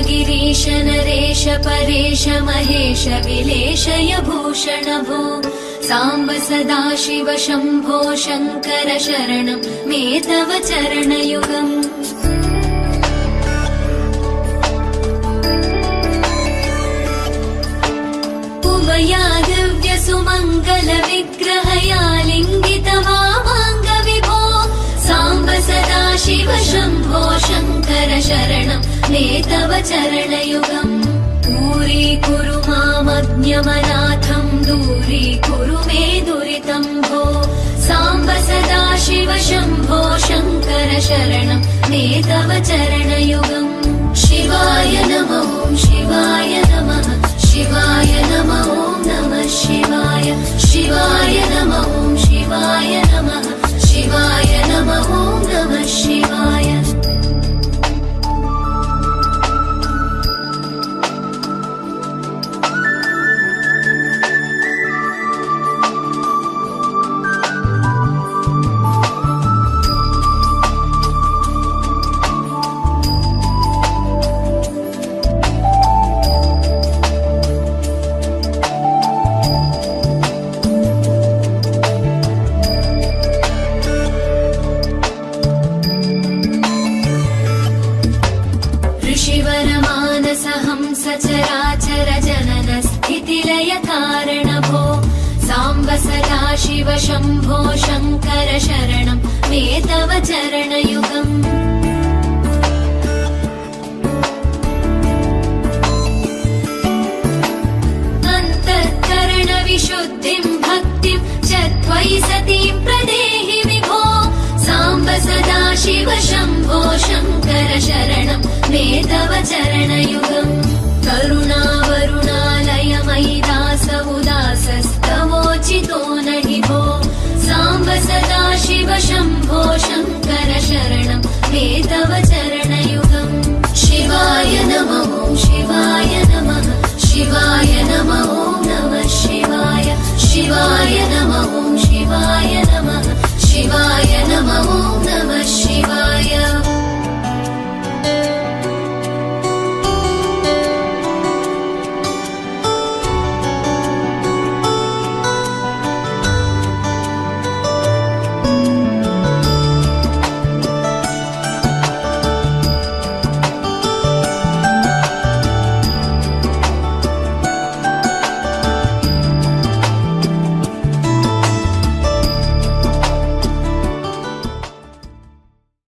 गिरीश नरेश परेश महेश विलेशय भूषण भो साम्ब सदाशिव शम्भो शङ्कर शरणं मे तव चरणयुगम् उमया दिव्य सुमङ्गल विग्रहया लिङ्गित वामाङ्ग विभो साम्ब सदाशिव शम्भो शङ्कर शरणं मे तव चरणयुगम् दूरीकुरु मामज्ञमनाथं दूरीकुरु मे दुरितं भो साम्ब सदाशिव शम्भो शङ्कर शरणं मे तव चरणयुगम् शिवाय नमः शिवाय नमः शिवाय नमः नमः शिवाय शिवाय नमः शिवाय नमः शिवाय नमः नमः शिवाय सचराचर जनन स्थितिलय कारण भो साम्ब सदाशिव शम्भो शङ्कर शरणं मे तव चरणयुगम् अन्तःकरण विशुद्धिं भक्तिं च त्वयि सतीं प्रदेहि विभो साम्ब सदाशिव शम्भो शङ्कर शरणं मे तव चरणयुगम्